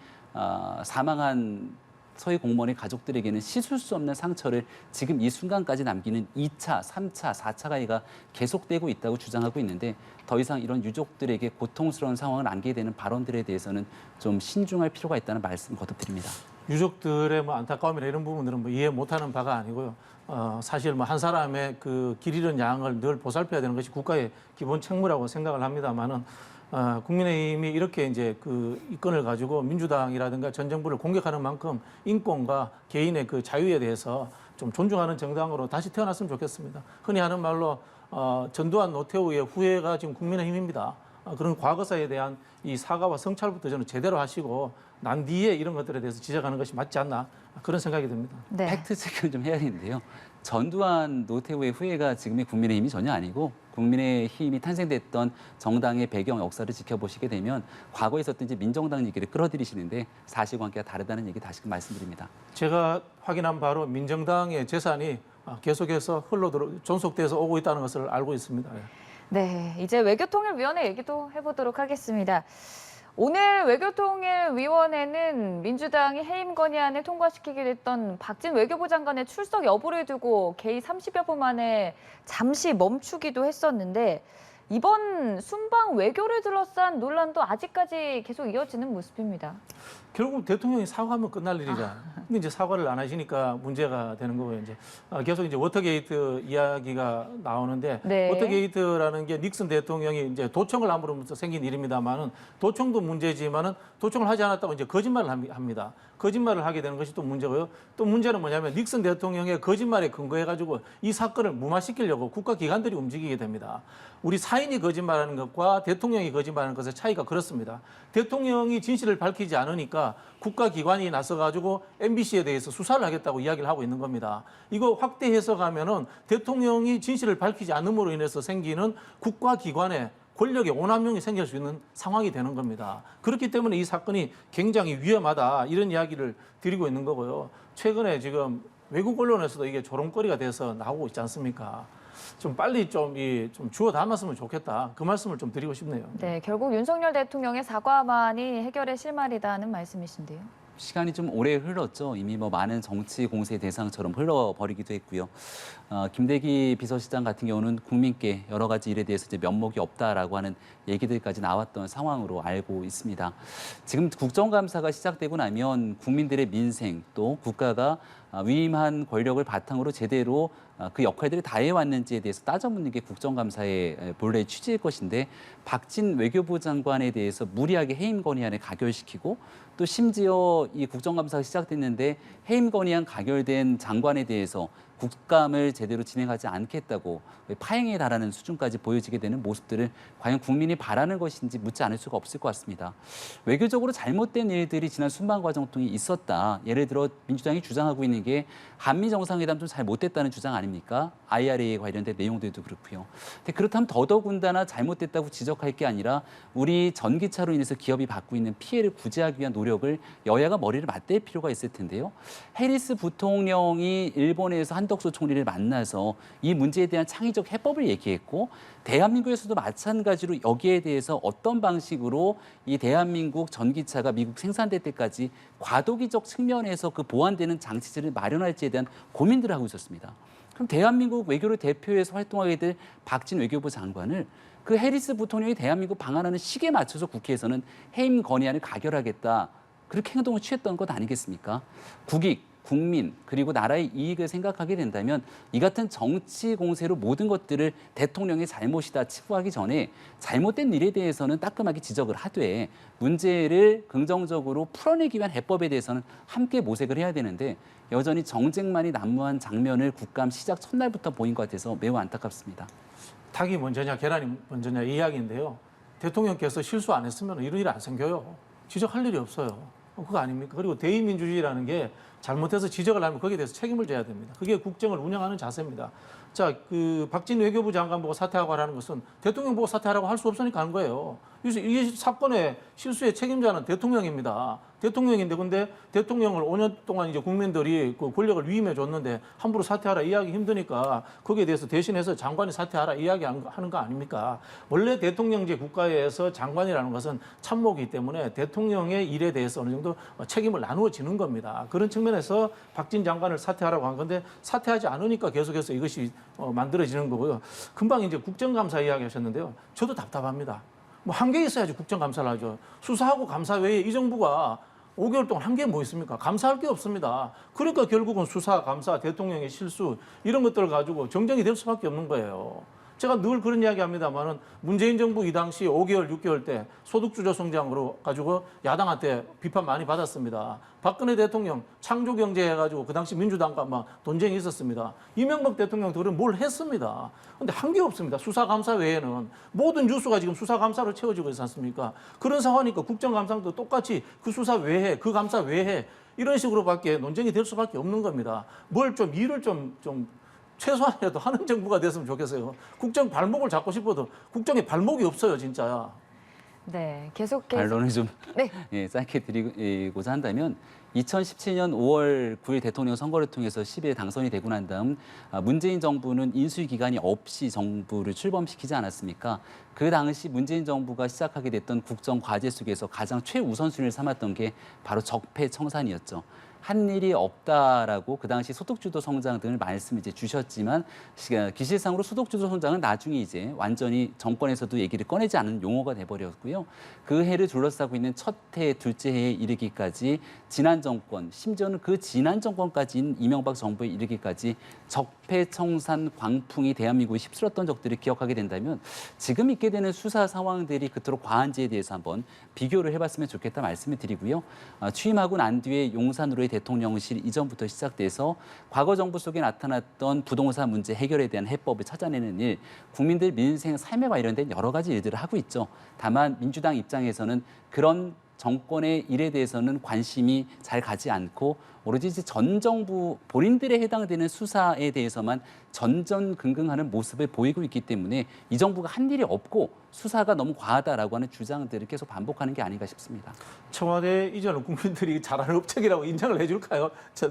사망한 서해 공무원의 가족들에게는 씻을 수 없는 상처를 지금 이 순간까지 남기는 2차, 3차, 4차 가해가 계속되고 있다고 주장하고 있는데 더 이상 이런 유족들에게 고통스러운 상황을 안게 되는 발언들에 대해서는 좀 신중할 필요가 있다는 말씀 거듭드립니다. 유족들의 뭐 안타까움이나 이런 부분들은 뭐 이해 못하는 바가 아니고요. 사실 뭐 한 사람의 그 길 잃은 양을 늘 보살펴야 되는 것이 국가의 기본 책무라고 생각을 합니다만은 국민의힘이 이렇게 이제 그 이권을 가지고 민주당이라든가 전 정부를 공격하는 만큼 인권과 개인의 그 자유에 대해서 좀 존중하는 정당으로 다시 태어났으면 좋겠습니다. 흔히 하는 말로 전두환 노태우의 후예가 지금 국민의힘입니다. 그런 과거사에 대한 이 사과와 성찰부터 저는 제대로 하시고 난 뒤에 이런 것들에 대해서 지적하는 것이 맞지 않나 그런 생각이 듭니다. 네. 팩트 체크를 좀 해야겠는데요. 전두환 노태우의 후예가 지금의 국민의힘이 전혀 아니고 국민의힘이 탄생됐던 정당의 배경 역사를 지켜보시게 되면 과거에 있었던 이제 민정당 얘기를 끌어들이시는데 사실관계가 다르다는 얘기 다시금 말씀드립니다. 제가 확인한 바로 민정당의 재산이 계속해서 존속돼서 오고 있다는 것을 알고 있습니다. 네, 이제 외교통일위원회 얘기도 해보도록 하겠습니다. 오늘 외교통일위원회는 민주당이 해임 건의안을 통과시키게 됐던 박진 외교부 장관의 출석 여부를 두고 개의 30여 분 만에 잠시 멈추기도 했었는데 이번 순방 외교를 둘러싼 논란도 아직까지 계속 이어지는 모습입니다. 결국 대통령이 사과하면 끝날 일이잖아요. 근데 이제 사과를 안 하시니까 문제가 되는 거고요. 이제 계속 이제 워터게이트 이야기가 나오는데 네. 워터게이트라는 게 닉슨 대통령이 이제 도청을 함으로부터 생긴 일입니다만은 도청도 문제지만은 도청을 하지 않았다고 이제 거짓말을 합니다. 거짓말을 하게 되는 것이 또 문제고요. 또 문제는 뭐냐면 닉슨 대통령의 거짓말에 근거해가지고 이 사건을 무마시키려고 국가기관들이 움직이게 됩니다. 우리 사인이 거짓말하는 것과 대통령이 거짓말하는 것의 차이가 그렇습니다. 대통령이 진실을 밝히지 않으니까 국가기관이 나서가지고 MBC에 대해서 수사를 하겠다고 이야기를 하고 있는 겁니다. 이거 확대 해석하면은 대통령이 진실을 밝히지 않음으로 인해서 생기는 국가기관의 권력의 오남용이 생길 수 있는 상황이 되는 겁니다. 그렇기 때문에 이 사건이 굉장히 위험하다 이런 이야기를 드리고 있는 거고요. 최근에 지금 외국 언론에서도 이게 조롱거리가 돼서 나오고 있지 않습니까? 좀 빨리 좀 주워 담았으면 좋겠다. 그 말씀을 좀 드리고 싶네요. 네, 결국 윤석열 대통령의 사과만이 해결의 실마리다는 말씀이신데요. 시간이 좀 오래 흘렀죠. 이미 뭐 많은 정치 공세 대상처럼 흘러버리기도 했고요. 김대기 비서실장 같은 경우는 국민께 여러 가지 일에 대해서 이제 면목이 없다라고 하는 얘기들까지 나왔던 상황으로 알고 있습니다. 지금 국정감사가 시작되고 나면 국민들의 민생 또 국가가 위임한 권력을 바탕으로 제대로 그 역할들을 다해왔는지에 대해서 따져묻는 게 국정감사의 본래 취지일 것인데 박진 외교부 장관에 대해서 무리하게 해임 건의안을 가결시키고 또 심지어 이 국정감사가 시작됐는데 해임 건의안 가결된 장관에 대해서 국감을 제대로 진행하지 않겠다고 파행에 달하는 수준까지 보여지게 되는 모습들을 과연 국민이 바라는 것인지 묻지 않을 수가 없을 것 같습니다. 외교적으로 잘못된 일들이 지난 순방 과정 통해 있었다. 예를 들어 민주당이 주장하고 있는 게 한미 정상회담 좀 잘 못됐다는 주장 아닙니까? IRA에 관련된 내용들도 그렇고요. 근데 그렇다면 더더군다나 잘못됐다고 지적할 게 아니라 우리 전기차로 인해서 기업이 받고 있는 피해를 구제하기 위한 노력을 여야가 머리를 맞댈 필요가 있을 텐데요. 해리스 부통령이 일본에서 한덕수 총리를 만나서 이 문제에 대한 창의적 해법을 얘기했고 대한민국에서도 마찬가지로 여기에 대해서 어떤 방식으로 이 대한민국 전기차가 미국 생산될 때까지 과도기적 측면에서 그 보완되는 장치들을 마련할지에 대한 고민들을 하고 있었습니다. 그럼 대한민국 외교를 대표해서 활동하게 될 박진 외교부 장관을 그 해리스 부통령이 대한민국 방한하는 시기에 맞춰서 국회에서는 해임 건의안을 가결하겠다. 그렇게 행동을 취했던 것 아니겠습니까? 국익, 국민, 그리고 나라의 이익을 생각하게 된다면 이 같은 정치 공세로 모든 것들을 대통령의 잘못이다 치부하기 전에 잘못된 일에 대해서는 따끔하게 지적을 하되 문제를 긍정적으로 풀어내기 위한 해법에 대해서는 함께 모색을 해야 되는데 여전히 정쟁만이 난무한 장면을 국감 시작 첫날부터 보인 것 같아서 매우 안타깝습니다. 닭이 먼저냐 계란이 먼저냐 이 이야기인데요. 대통령께서 실수 안 했으면 이런 일 안 생겨요. 지적할 일이 없어요. 그거 아닙니까? 그리고 대의민주주의라는 게 잘못해서 지적을 하면 거기에 대해서 책임을 져야 됩니다. 그게 국정을 운영하는 자세입니다. 자, 그 박진 외교부 장관 보고 사퇴하고 하라는 것은 대통령 보고 사퇴하라고 할 수 없으니까 한 거예요. 그래서 이 사건의 실수의 책임자는 대통령입니다. 대통령인데 근데 대통령을 5년 동안 이제 국민들이 그 권력을 위임해 줬는데 함부로 사퇴하라 이야기 힘드니까 거기에 대해서 대신해서 장관이 사퇴하라 이야기 하는 거 아닙니까? 원래 대통령제 국가에서 장관이라는 것은 참모이기 때문에 대통령의 일에 대해서 어느 정도 책임을 나누어지는 겁니다. 그런 측면에서 박진 장관을 사퇴하라고 한 건데 사퇴하지 않으니까 계속해서 이것이 만들어지는 거고요. 금방 이제 국정감사 이야기 하셨는데요. 저도 답답합니다. 뭐 한 개 있어야지 국정감사를 하죠. 수사하고 감사 외에 이 정부가 5개월 동안 한 게 뭐 있습니까? 감사할 게 없습니다. 그러니까 결국은 수사, 감사, 대통령의 실수 이런 것들을 가지고 정쟁이 될 수밖에 없는 거예요. 제가 늘 그런 이야기 합니다만은 문재인 정부 이 당시 5개월, 6개월 때 소득주도 성장으로 가지고 야당한테 비판 많이 받았습니다. 박근혜 대통령 창조경제 해가지고 그 당시 민주당과 막 논쟁이 있었습니다. 이명박 대통령들은 뭘 했습니다. 근데 한 게 없습니다. 수사감사 외에는 모든 뉴스가 지금 수사감사로 채워지고 있지 않습니까? 그런 상황이니까 국정감사도 똑같이 그 수사 외에, 그 감사 외에 이런 식으로밖에 논쟁이 될 수밖에 없는 겁니다. 뭘 좀 일을 좀 최소한이라도 하는 정부가 됐으면 좋겠어요. 국정 발목을 잡고 싶어도 국정에 발목이 없어요, 진짜. 네, 계속해서 반론을 좀 네. 예, 짧게 드리고자 한다면 2017년 5월 9일 대통령 선거를 통해서 10일 당선이 되고 난 다음 문재인 정부는 인수위 기간이 없이 정부를 출범시키지 않았습니까? 그 당시 문재인 정부가 시작하게 됐던 국정 과제 속에서 가장 최우선순위를 삼았던 게 바로 적폐청산이었죠. 한 일이 없다라고 그 당시 소득주도 성장 등을 말씀을 이제 주셨지만 기실상으로 소득주도 성장은 나중에 이제 완전히 정권에서도 얘기를 꺼내지 않은 용어가 돼버렸고요. 그 해를 둘러싸고 있는 첫 해, 둘째 해에 이르기까지 지난 정권, 심지어는 그 지난 정권까지인 이명박 정부에 이르기까지 적폐청산 광풍이 대한민국에 휩쓸었던 적들을 기억하게 된다면 지금 있게 되는 수사 상황들이 그토록 과한지에 대해서 한번 비교를 해봤으면 좋겠다 말씀을 드리고요. 취임하고 난 뒤에 용산으로의 대통령실 이전부터 시작돼서 과거 정부 속에 나타났던 부동산 문제 해결에 대한 해법을 찾아내는 일, 국민들 민생 삶에 관련된 여러 가지 일들을 하고 있죠. 다만 민주당 입장에서는 그런 정권의 일에 대해서는 관심이 잘 가지 않고 오로지 전 정부 본인들에 해당되는 수사에 대해서만 전전긍긍하는 모습을 보이고 있기 때문에 이 정부가 한 일이 없고 수사가 너무 과하다라고 하는 주장들을 계속 반복하는 게 아닌가 싶습니다. 청와대 이전을 국민들이 잘하는 업적이라고 인정을 해줄까요? 저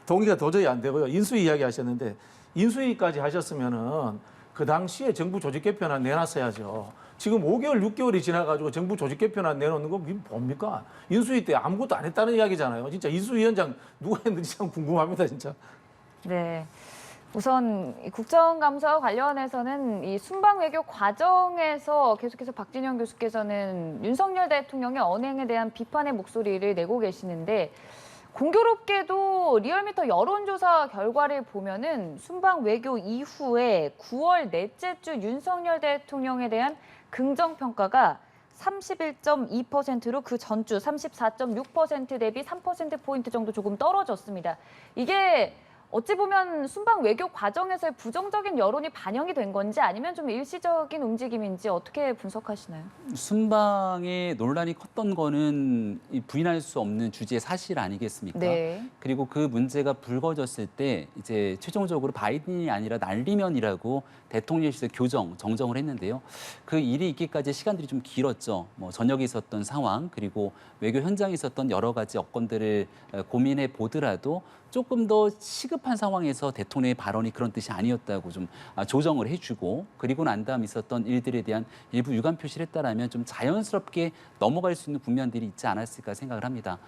동의가 도저히 안 되고요. 인수위 이야기 하셨는데 인수위까지 하셨으면은 그 당시에 정부 조직 개편안 내놨어야죠. 지금 5개월, 6개월이 지나가지고 정부 조직 개편안 내놓는 거 이게 뭡니까? 인수위 때 아무것도 안 했다는 이야기잖아요. 진짜 인수위원장 누가 했는지 참 궁금합니다, 진짜. 네. 우선 이 국정감사와 관련해서는 이 순방 외교 과정에서 계속해서 박진영 교수께서는 윤석열 대통령의 언행에 대한 비판의 목소리를 내고 계시는데 공교롭게도 리얼미터 여론조사 결과를 보면은 순방 외교 이후에 9월 넷째 주 윤석열 대통령에 대한 긍정평가가 31.2%로 그 전주 34.6% 대비 3%포인트 정도 조금 떨어졌습니다. 이게 어찌 보면 순방 외교 과정에서의 부정적인 여론이 반영이 된 건지 아니면 좀 일시적인 움직임인지 어떻게 분석하시나요? 순방의 논란이 컸던 거는 이 부인할 수 없는 주제의 사실 아니겠습니까? 네. 그리고 그 문제가 불거졌을 때 이제 최종적으로 바이든이 아니라 날리면이라고 대통령실에서 정정을 했는데요. 그 일이 있기까지 시간들이 좀 길었죠. 뭐 전역에 있었던 상황 그리고 외교 현장에 있었던 여러 가지 여건들을 고민해 보더라도 조금 더 시급한 상황에서 대통령의 발언이 그런 뜻이 아니었다고 좀 조정을 해주고 그리고 난 다음 있었던 일들에 대한 일부 유감 표시를 했다라면 좀 자연스럽게 넘어갈 수 있는 국면들이 있지 않았을까 생각을 합니다.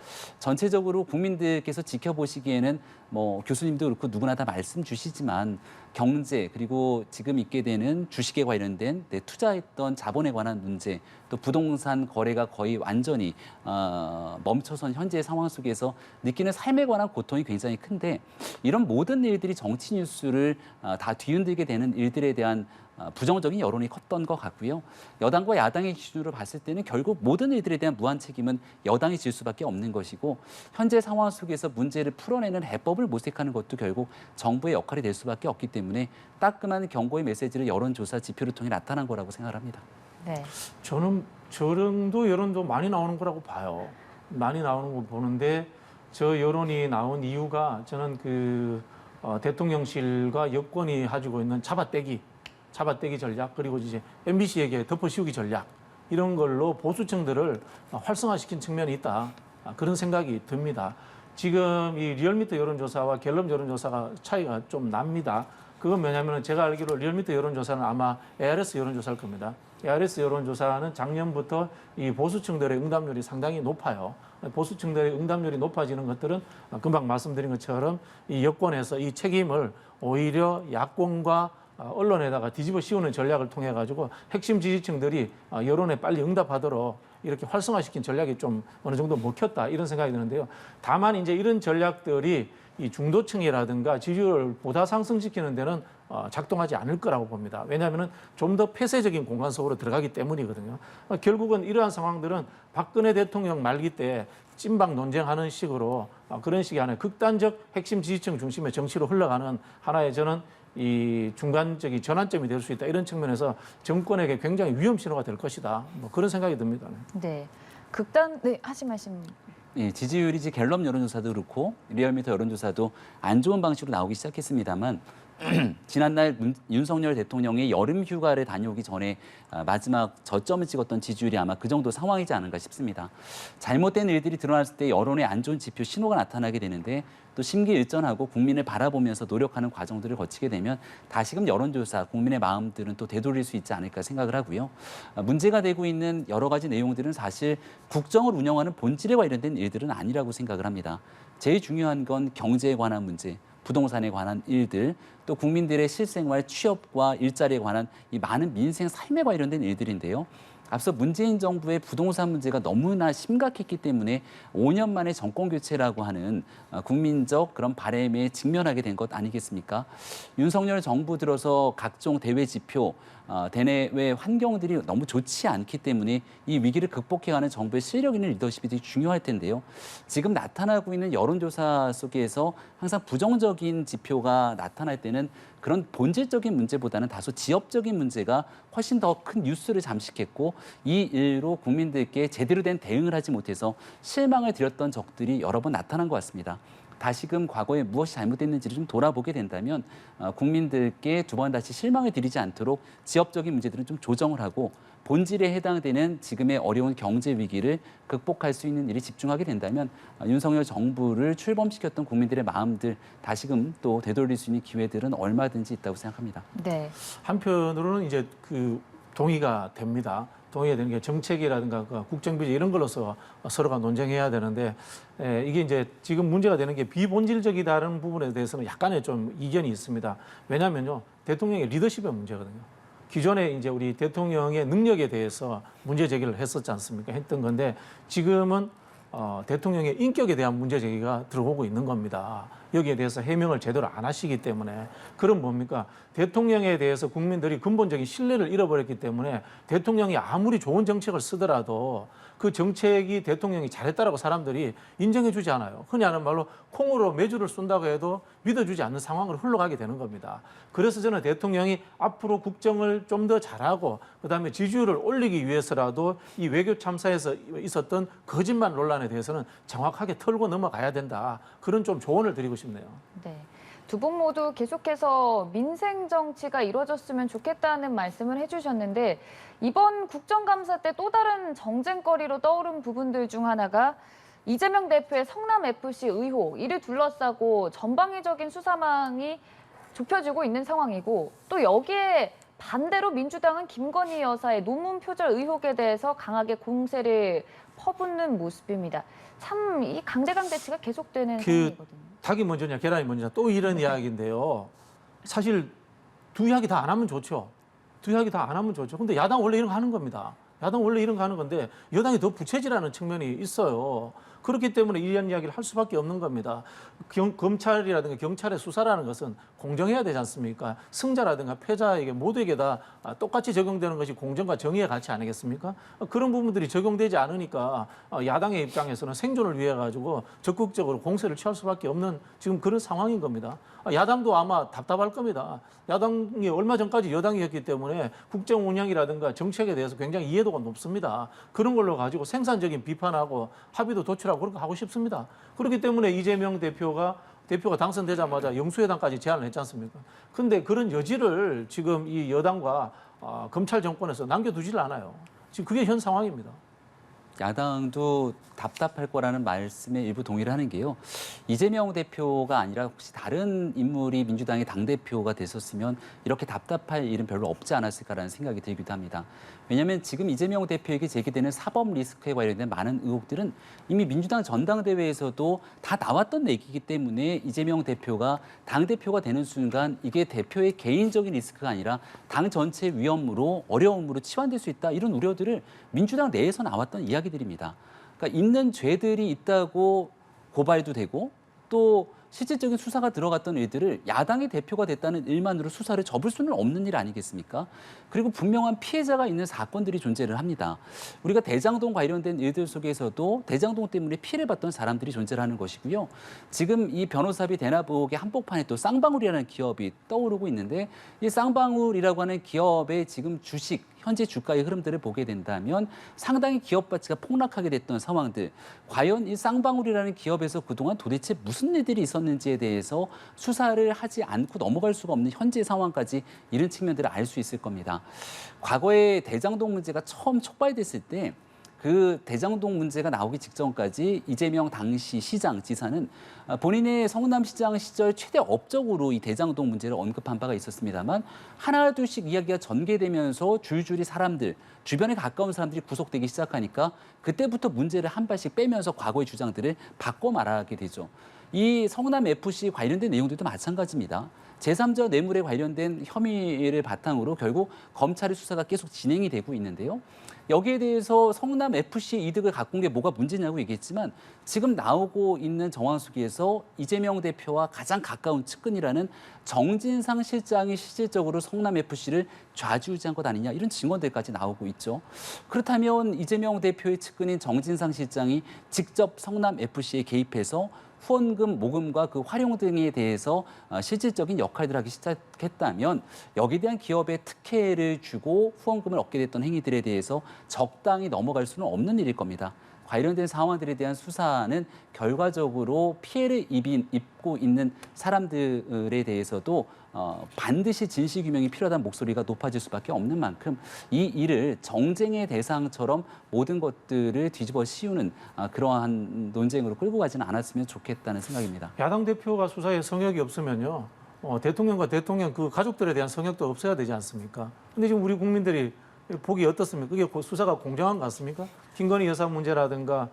전체적으로 국민들께서 지켜보시기에는 뭐 교수님도 그렇고 누구나 다 말씀 주시지만 경제 그리고 지금 있게 되는 주식에 관련된 투자했던 자본에 관한 문제 또 부동산 거래가 거의 완전히 멈춰선 현재 상황 속에서 느끼는 삶에 관한 고통이 굉장히 큰데 이런 모든 일들이 정치 뉴스를 다 뒤흔들게 되는 일들에 대한 부정적인 여론이 컸던 것 같고요. 여당과 야당의 기준으로 봤을 때는 결국 모든 일들에 대한 무한 책임은 여당이 질 수밖에 없는 것이고 현재 상황 속에서 문제를 풀어내는 해법을 모색하는 것도 결국 정부의 역할이 될 수밖에 없기 때문에 따끔한 경고의 메시지를 여론조사 지표를 통해 나타난 거라고 생각합니다. 네. 저는 저 정도 여론도 많이 나오는 거라고 봐요. 많이 나오는 거 보는데 저 여론이 나온 이유가 저는 대통령실과 여권이 가지고 있는 잡아떼기 전략 그리고 이제 MBC에게 덮어씌우기 전략 이런 걸로 보수층들을 활성화시킨 측면이 있다. 그런 생각이 듭니다. 지금 이 리얼미터 여론조사와 갤럽 여론조사가 차이가 좀 납니다. 그건 뭐냐면 제가 알기로 리얼미터 여론조사는 아마 ARS 여론조사일 겁니다. ARS 여론조사는 작년부터 이 보수층들의 응답률이 상당히 높아요. 보수층들의 응답률이 높아지는 것들은 금방 말씀드린 것처럼 이 여권에서 이 책임을 오히려 야권과 언론에다가 뒤집어 씌우는 전략을 통해 가지고 핵심 지지층들이 여론에 빨리 응답하도록 이렇게 활성화시킨 전략이 좀 어느 정도 먹혔다 이런 생각이 드는데요. 다만 이제 이런 전략들이 이 중도층이라든가 지지율을 보다 상승시키는 데는 작동하지 않을 거라고 봅니다. 왜냐하면 좀 더 폐쇄적인 공간 속으로 들어가기 때문이거든요. 결국은 이러한 상황들은 박근혜 대통령 말기 때 찐박 논쟁하는 식으로 그런 식의 하나의 극단적 핵심 지지층 중심의 정치로 흘러가는 하나의 저는 이 중간적인 전환점이 될 수 있다. 이런 측면에서 정권에게 굉장히 위험 신호가 될 것이다. 뭐 그런 생각이 듭니다. 네. 하신 말씀. 예, 지지율이 이제 갤럽 여론조사도 그렇고 리얼미터 여론조사도 안 좋은 방식으로 나오기 시작했습니다만 지난날 윤석열 대통령의 여름 휴가를 다녀오기 전에 마지막 저점을 찍었던 지지율이 아마 그 정도 상황이지 않은가 싶습니다. 잘못된 일들이 드러났을 때 여론의 안 좋은 지표 신호가 나타나게 되는데 또 심기일전하고 국민을 바라보면서 노력하는 과정들을 거치게 되면 다시금 여론조사, 국민의 마음들은 또 되돌릴 수 있지 않을까 생각을 하고요. 문제가 되고 있는 여러 가지 내용들은 사실 국정을 운영하는 본질에 관련된 일들은 아니라고 생각을 합니다. 제일 중요한 건 경제에 관한 문제, 부동산에 관한 일들, 또 국민들의 실생활, 취업과 일자리에 관한 이 많은 민생 삶에 관련된 일들인데요. 앞서 문재인 정부의 부동산 문제가 너무나 심각했기 때문에 5년 만에 정권 교체라고 하는 국민적 그런 바람에 직면하게 된 것 아니겠습니까? 윤석열 정부 들어서 각종 대외 지표, 대내외 환경들이 너무 좋지 않기 때문에 이 위기를 극복해가는 정부의 실력 있는 리더십이 되게 중요할 텐데요. 지금 나타나고 있는 여론조사 속에서 항상 부정적인 지표가 나타날 때는 그런 본질적인 문제보다는 다소 지엽적인 문제가 훨씬 더 큰 뉴스를 잠식했고 이 일로 국민들께 제대로 된 대응을 하지 못해서 실망을 드렸던 적들이 여러 번 나타난 것 같습니다. 다시금 과거에 무엇이 잘못됐는지를 좀 돌아보게 된다면 국민들께 두 번 다시 실망을 드리지 않도록 지엽적인 문제들은 좀 조정을 하고 본질에 해당되는 지금의 어려운 경제 위기를 극복할 수 있는 일에 집중하게 된다면 윤석열 정부를 출범시켰던 국민들의 마음들 다시금 또 되돌릴 수 있는 기회들은 얼마든지 있다고 생각합니다. 네. 한편으로는 이제 동의가 됩니다. 동의가 되는 게 정책이라든가 그 국정비전 이런 걸로서 서로가 논쟁해야 되는데 이게 이제 지금 문제가 되는 게 비본질적이다는 부분에 대해서는 약간의 좀 이견이 있습니다. 왜냐하면요, 대통령의 리더십의 문제거든요. 기존에 이제 우리 대통령의 능력에 대해서 문제 제기를 했었지 않습니까? 했던 건데 지금은 대통령의 인격에 대한 문제 제기가 들어오고 있는 겁니다. 여기에 대해서 해명을 제대로 안 하시기 때문에 그럼 뭡니까? 대통령에 대해서 국민들이 근본적인 신뢰를 잃어버렸기 때문에 대통령이 아무리 좋은 정책을 쓰더라도 그 정책이 대통령이 잘했다라고 사람들이 인정해주지 않아요. 흔히 하는 말로 콩으로 메주를 쏜다고 해도 믿어주지 않는 상황으로 흘러가게 되는 겁니다. 그래서 저는 대통령이 앞으로 국정을 좀 더 잘하고 그다음에 지지율을 올리기 위해서라도 이 외교 참사에서 있었던 거짓말 논란에 대해서는 정확하게 털고 넘어가야 된다. 그런 좀 조언을 드리고 싶네요. 네. 두 분 모두 계속해서 민생 정치가 이루어졌으면 좋겠다는 말씀을 해주셨는데 이번 국정감사 때 또 다른 정쟁거리로 떠오른 부분들 중 하나가 이재명 대표의 성남FC 의혹, 이를 둘러싸고 전방위적인 수사망이 좁혀지고 있는 상황이고 또 여기에 반대로 민주당은 김건희 여사의 논문 표절 의혹에 대해서 강하게 공세를 퍼붓는 모습입니다. 참 이 강대강 대치가 계속되는 상황이거든요. 닭이 먼저냐 계란이 먼저냐 또 이런 이야기인데요. 사실 두 이야기 다 안 하면 좋죠. 두 이야기 다 안 하면 좋죠. 근데 야당 원래 이런 거 하는 겁니다. 야당 원래 이런 거 하는 건데 여당이 더 부채질하는 측면이 있어요. 그렇기 때문에 이런 이야기를 할 수밖에 없는 겁니다. 검찰이라든가 경찰의 수사라는 것은 공정해야 되지 않습니까? 승자라든가 패자에게 모두에게 다 똑같이 적용되는 것이 공정과 정의의 가치 아니겠습니까? 그런 부분들이 적용되지 않으니까 야당의 입장에서는 생존을 위해 가지고 적극적으로 공세를 취할 수밖에 없는 지금 그런 상황인 겁니다. 야당도 아마 답답할 겁니다. 야당이 얼마 전까지 여당이었기 때문에 국정 운영이라든가 정책에 대해서 굉장히 이해도가 높습니다. 그런 걸로 가지고 생산적인 비판하고 합의도 도출하고 그렇게 하고 싶습니다. 그렇기 때문에 이재명 대표가 당선되자마자 영수회담까지 제안을 했지 않습니까? 근데 그런 여지를 지금 이 여당과 검찰 정권에서 남겨두질 않아요. 지금 그게 현 상황입니다. 야당도 답답할 거라는 말씀에 일부 동의를 하는 게요. 이재명 대표가 아니라 혹시 다른 인물이 민주당의 당대표가 됐었으면 이렇게 답답할 일은 별로 없지 않았을까라는 생각이 들기도 합니다. 왜냐하면 지금 이재명 대표에게 제기되는 사법 리스크에 관련된 많은 의혹들은 이미 민주당 전당대회에서도 다 나왔던 얘기이기 때문에 이재명 대표가 당대표가 되는 순간 이게 대표의 개인적인 리스크가 아니라 당 전체 위험으로 어려움으로 치환될 수 있다. 이런 우려들을 민주당 내에서 나왔던 이야기들입니다. 그러니까 있는 죄들이 있다고 고발도 되고 또 실질적인 수사가 들어갔던 일들을 야당의 대표가 됐다는 일만으로 수사를 접을 수는 없는 일 아니겠습니까? 그리고 분명한 피해자가 있는 사건들이 존재를 합니다. 우리가 대장동 관련된 일들 속에서도 대장동 때문에 피해를 봤던 사람들이 존재를 하는 것이고요. 지금 이 변호사비 대납 의혹의 한복판에 또 쌍방울이라는 기업이 떠오르고 있는데 이 쌍방울이라고 하는 기업의 지금 주식 현재 주가의 흐름들을 보게 된다면 상당히 기업 가치가 폭락하게 됐던 상황들, 과연 이 쌍방울이라는 기업에서 그동안 도대체 무슨 일들이 있었는지에 대해서 수사를 하지 않고 넘어갈 수가 없는 현재 상황까지 이런 측면들을 알 수 있을 겁니다. 과거에 대장동 문제가 처음 촉발됐을 때 그 대장동 문제가 나오기 직전까지 이재명 당시 시장, 지사는 본인의 성남시장 시절 최대 업적으로 이 대장동 문제를 언급한 바가 있었습니다만 하나 둘씩 이야기가 전개되면서 줄줄이 사람들, 주변에 가까운 사람들이 구속되기 시작하니까 그때부터 문제를 한 발씩 빼면서 과거의 주장들을 바꿔 말하게 되죠. 이 성남FC 관련된 내용들도 마찬가지입니다. 제3자 뇌물에 관련된 혐의를 바탕으로 결국 검찰의 수사가 계속 진행이 되고 있는데요. 여기에 대해서 성남FC 이득을 갖고 온 게 뭐가 문제냐고 얘기했지만 지금 나오고 있는 정황 속에서 이재명 대표와 가장 가까운 측근이라는 정진상 실장이 실질적으로 성남FC를 좌지우지한 것 아니냐 이런 증언들까지 나오고 있죠. 그렇다면 이재명 대표의 측근인 정진상 실장이 직접 성남FC에 개입해서 후원금, 모금과 그 활용 등에 대해서 실질적인 역할들을 하기 시작했다면 여기에 대한 기업에 특혜를 주고 후원금을 얻게 됐던 행위들에 대해서 적당히 넘어갈 수는 없는 일일 겁니다. 관련된 상황들에 대한 수사는 결과적으로 피해를 입고 있는 사람들에 대해서도 반드시 진실규명이 필요하다는 목소리가 높아질 수밖에 없는 만큼 이 일을 정쟁의 대상처럼 모든 것들을 뒤집어 씌우는 그러한 논쟁으로 끌고 가지는 않았으면 좋겠다는 생각입니다. 야당 대표가 수사에 성역이 없으면요. 대통령과 대통령 그 가족들에 대한 성역도 없어야 되지 않습니까? 근데 지금 우리 국민들이 보기 어떻습니까? 그게 수사가 공정한 것 같습니까? 김건희 여사 문제라든가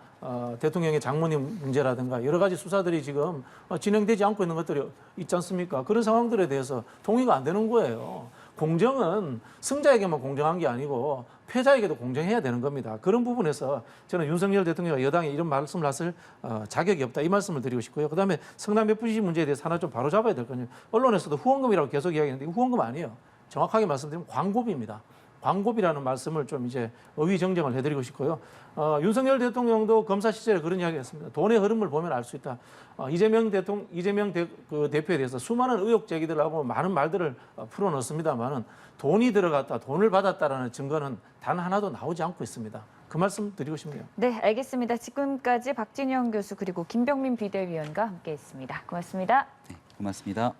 대통령의 장모님 문제라든가 여러 가지 수사들이 지금 진행되지 않고 있는 것들이 있지 않습니까? 그런 상황들에 대해서 동의가 안 되는 거예요. 공정은 승자에게만 공정한 게 아니고 패자에게도 공정해야 되는 겁니다. 그런 부분에서 저는 윤석열 대통령과 여당이 이런 말씀을 하실 자격이 없다 이 말씀을 드리고 싶고요. 그다음에 성남 FC 문제에 대해서 하나 좀 바로잡아야 될 거예요. 언론에서도 후원금이라고 계속 이야기하는데 후원금 아니에요. 정확하게 말씀드리면 광고비입니다. 광고비라는 말씀을 좀 이제 의의정정을 해드리고 싶고요. 윤석열 대통령도 검사 시절에 그런 이야기했습니다. 돈의 흐름을 보면 알 수 있다. 이재명 대표에 대해서 수많은 의혹 제기들 하고 많은 말들을 풀어놓습니다만은 돈이 들어갔다, 돈을 받았다라는 증거는 단 하나도 나오지 않고 있습니다. 그 말씀 드리고 싶네요. 네, 알겠습니다. 지금까지 박진영 교수 그리고 김병민 비대위원과 함께했습니다. 고맙습니다. 네, 고맙습니다.